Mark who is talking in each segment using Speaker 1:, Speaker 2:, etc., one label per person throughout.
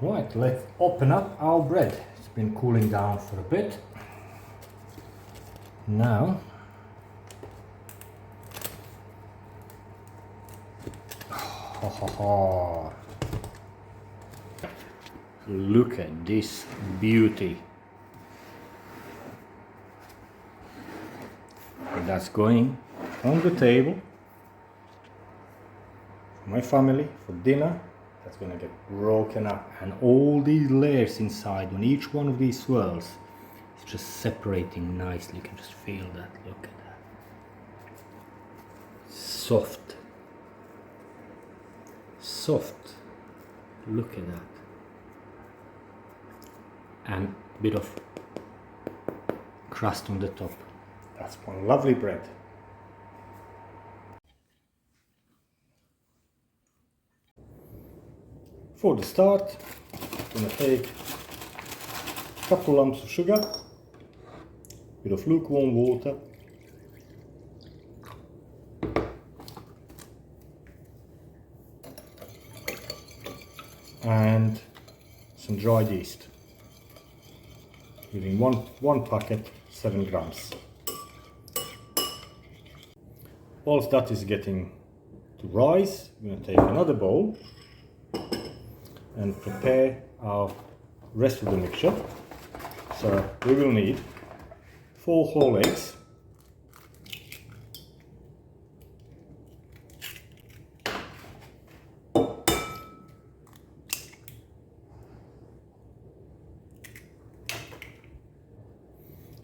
Speaker 1: Right, let's open up our bread. It's been cooling down for a bit. Now, look at this beauty. And that's going on the table for my family for dinner. That's going to get broken up, and all these layers inside, on each one of these swirls, it's just separating nicely. You can just feel that. Look at that. Soft. Soft. Look at that. And a bit of crust on the top. That's one lovely bread. For the start, I'm going to take a couple lumps of sugar, a bit of lukewarm water, and some dried yeast. Using one packet, 7 grams. Whilst that is getting to rise, I'm going to take another bowl and prepare our rest of the mixture. So we will need 4 whole eggs,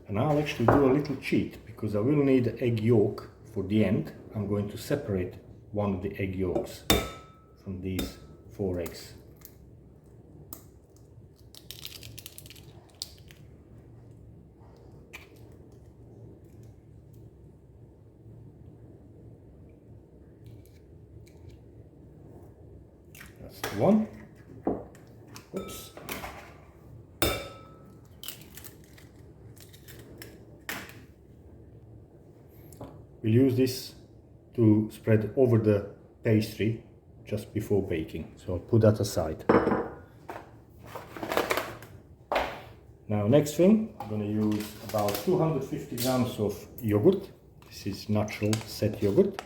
Speaker 1: and I'll actually do a little cheat because I will need the egg yolk for the end. I'm going to separate one of the egg yolks from these 4 eggs. That's the one. Oops. We'll use this to spread over the pastry just before baking, so I'll put that aside. Now, next thing, I'm going to use about 250 grams of yogurt. This is natural set yogurt.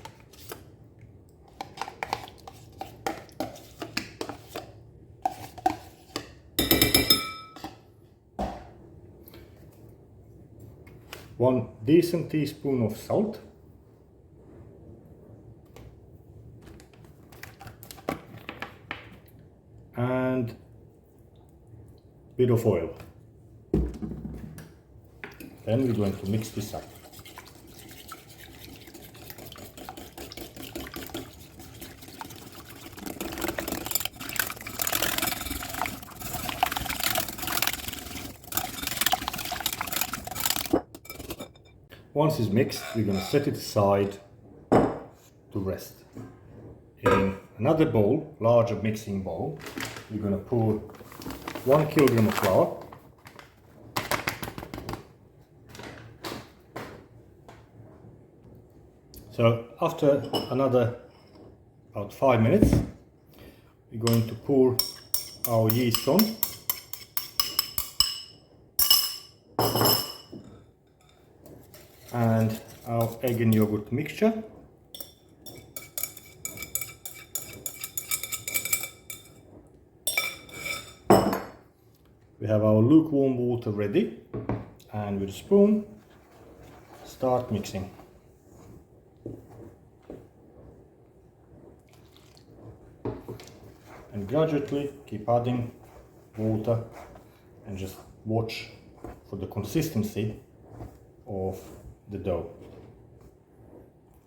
Speaker 1: One decent teaspoon of salt, and a bit of oil. Then we're going to mix this up. Once it's mixed, we're going to set it aside to rest. In another bowl, larger mixing bowl, we're going to pour 1 kilogram of flour, so after another about 5 minutes, we're going to pour our yeast on. And our egg and yogurt mixture. We have our lukewarm water ready, and with a spoon, start mixing. And gradually keep adding water and just watch for the consistency of the dough.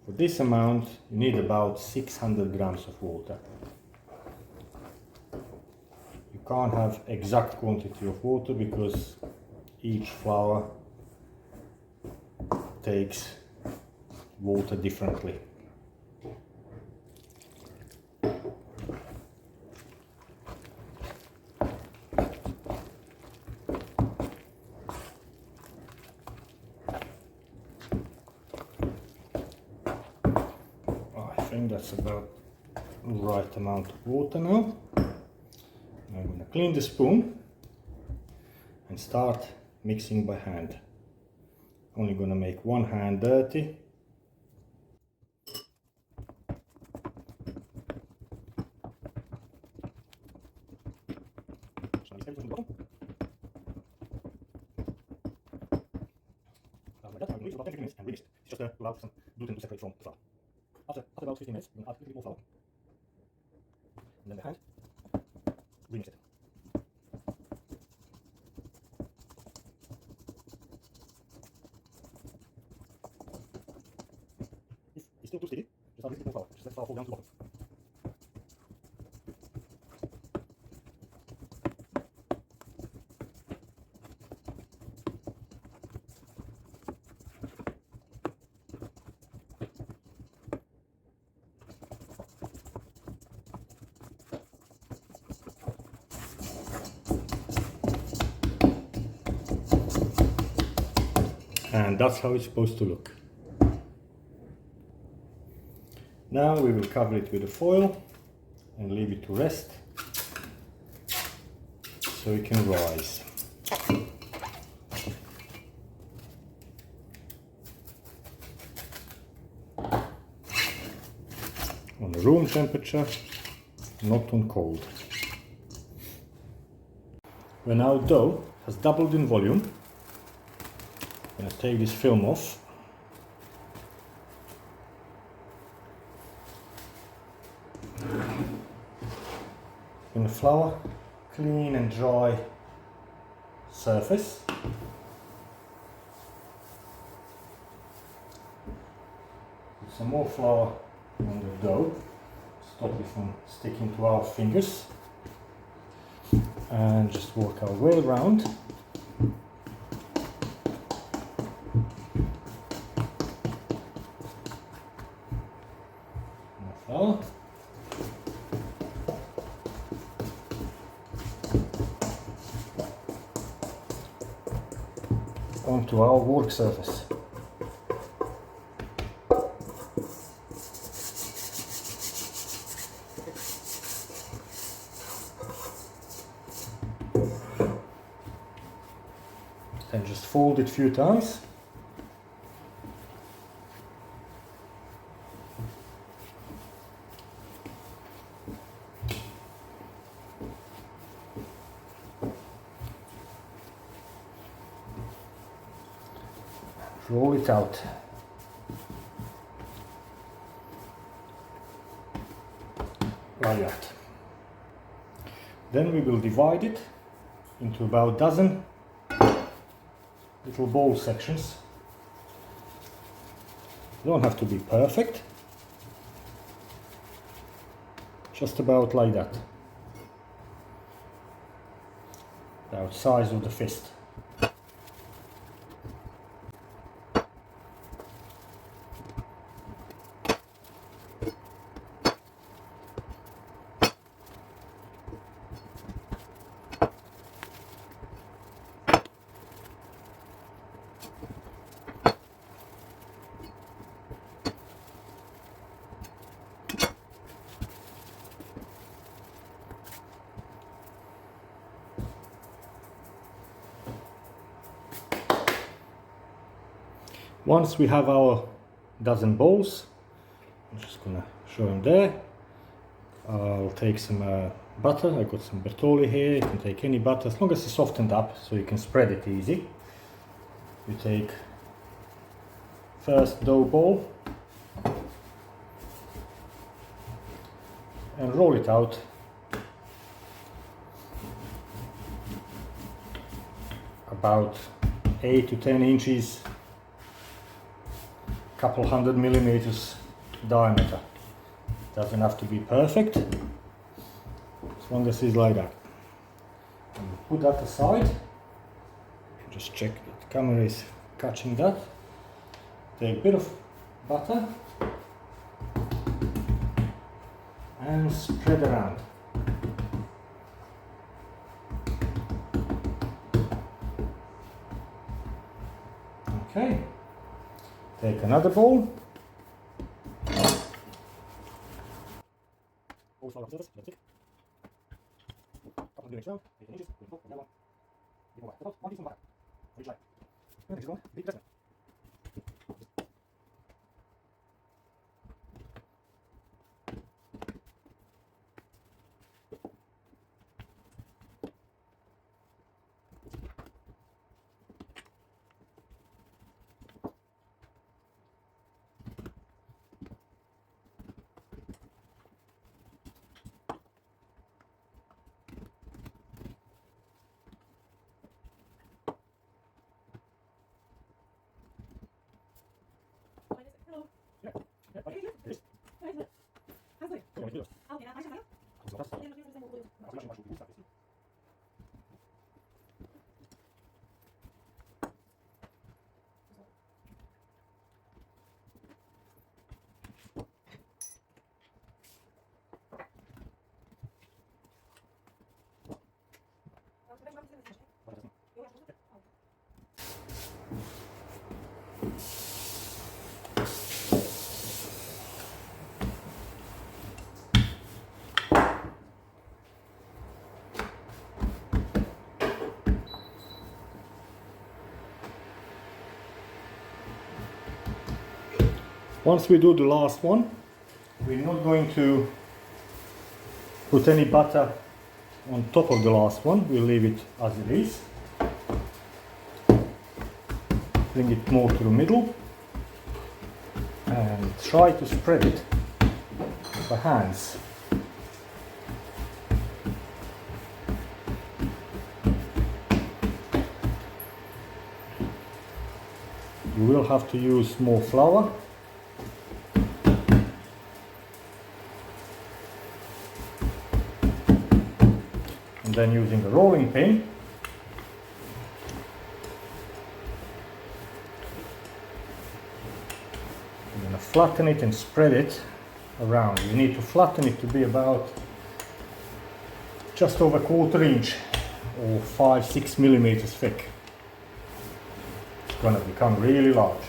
Speaker 1: For this amount, you need about 600 grams of water. You can't have exact quantity of water because each flour takes water differently. I think that's about the right amount of water now. I'm going to clean the spoon and start mixing by hand. Only gonna make one hand dirty. About 10 minutes and remix it. It's just to allow some gluten to separate from the flour. After about 15 minutes, we're going to add a little bit more flour. And then the hand, remix it. If it's still too sticky, just add a little bit more flour. Just let the flour fall down to the bottom. And that's how it's supposed to look. Now we will cover it with a foil and leave it to rest so it can rise. On the room temperature, not on cold. When our dough has doubled in volume, I'm going to take this film off. In the flour, clean and dry surface. Put some more flour on the dough, stop it from sticking to our fingers, and just work our way around. Flour. Onto our work surface. And just fold it a few times. Roll it out. Like that. Then we will divide it into about a dozen little bowl sections. They don't have to be perfect. Just about like that. About the size of the fist. Once we have our dozen bowls, I'm just gonna show them there. I'll take some butter. I got some Bertolli here. You can take any butter as long as it's softened up so you can spread it easy. You take first dough ball and roll it out about 8 to 10 inches, couple 100 millimeters diameter. Doesn't have to be perfect, as long as it's like that. And put that aside. Just check that the camera is catching that. Take a bit of butter and spread around. Okay. Take another bowl. the next round, 18 inches, going from that one. Give away. About 1 teaspoon butter for each layer. And next one, big dressing. Once we do the last one, we're not going to put any butter on top of the last one. We'll leave it as it is. Bring it more to the middle and try to spread it by hands. You will have to use more flour. And then using a rolling pin, I'm going to flatten it and spread it around. You need to flatten it to be about just over 1/4 inch or 5-6 millimeters thick. It's going to become really large.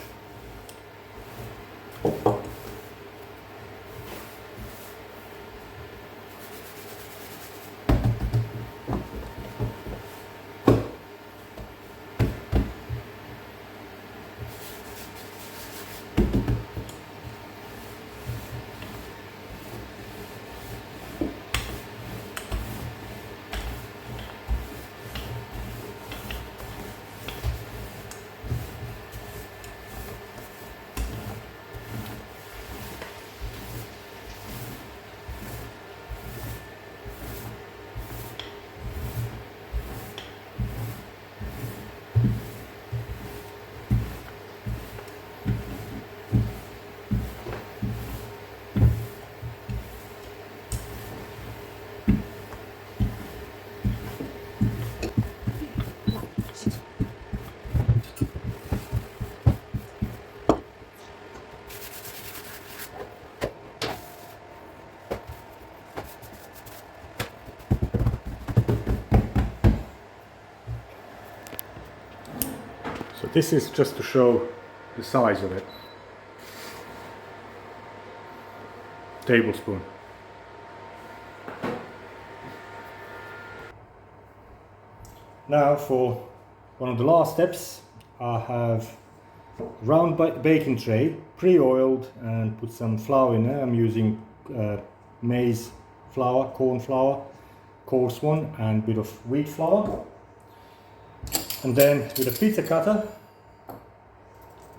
Speaker 1: So this is just to show the size of it. Tablespoon. Now for one of the last steps, I have a round baking tray, pre-oiled, and put some flour in there. I'm using maize flour, corn flour, coarse one, and a bit of wheat flour. And then with a pizza cutter,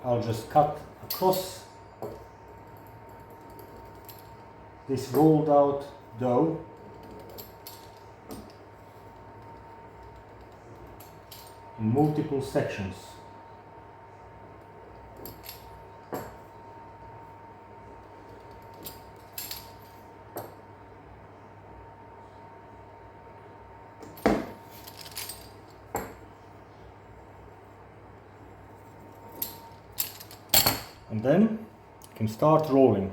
Speaker 1: I'll just cut across this rolled out dough in multiple sections. And then you can start rolling.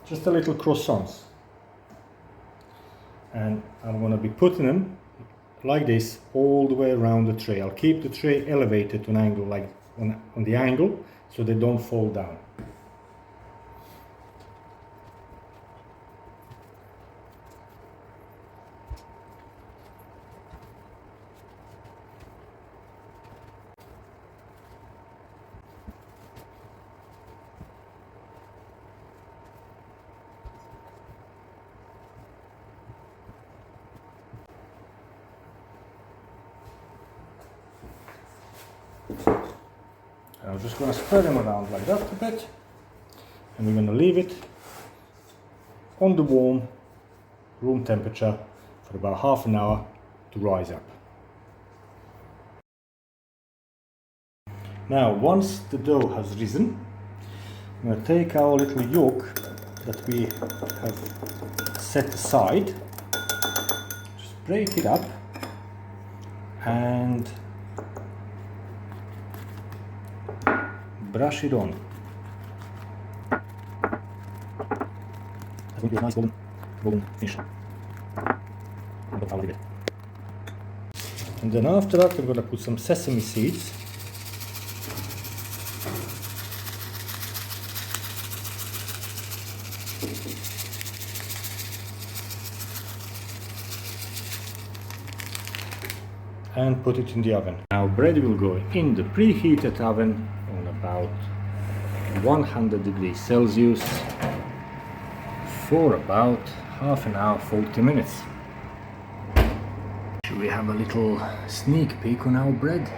Speaker 1: Just a little croissants. And I'm going to be putting them like this all the way around the tray. I'll keep the tray elevated to an angle, like on the angle, so they don't fall down. we're just going to spread them around like that a bit, and we're going to leave it on the warm room temperature for about half an hour to rise up. Now, once the dough has risen, I'm going to take our little yolk that we have set aside, just break it up and brush it on. That will be a nice golden finish. And then after that, I'm going to put some sesame seeds. And put it in the oven. Now bread will go in the preheated oven on about 100 degrees Celsius for about half an hour, 40 minutes. Should we have a little sneak peek on our bread?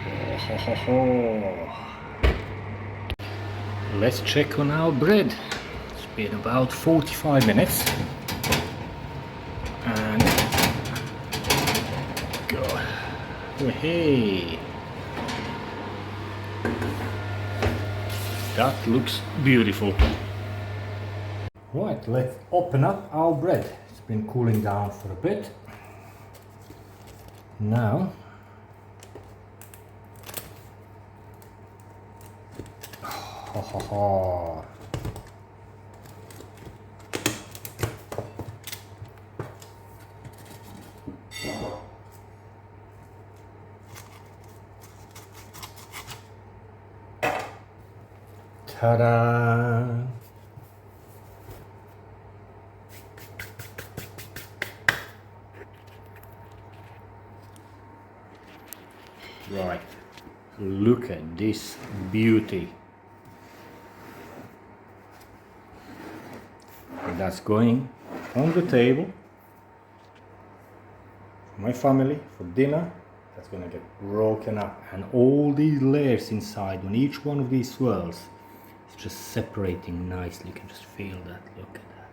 Speaker 1: Oh, ho, ho, ho. Let's check on our bread. It's been about 45 minutes. And go. Oh, hey. That looks beautiful. Right, let's open up our bread. It's been cooling down for a bit. Now, ha ha ha. Ta-da! Right, look at this beauty. And that's going on the table for my family for dinner. That's going to get broken up, and all these layers inside, when each one of these swirls, it's just separating nicely. You can just feel that. Look at that.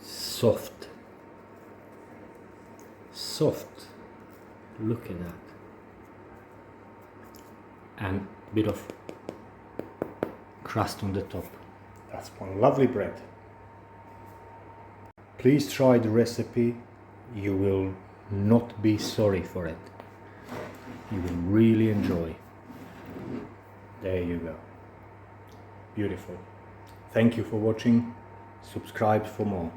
Speaker 1: Soft. Soft. Look at that. And a bit of crust on the top. That's one lovely bread. Please try the recipe. You will not be sorry for it. You will really enjoy. There you go. Beautiful. Thank you for watching. Subscribe for more.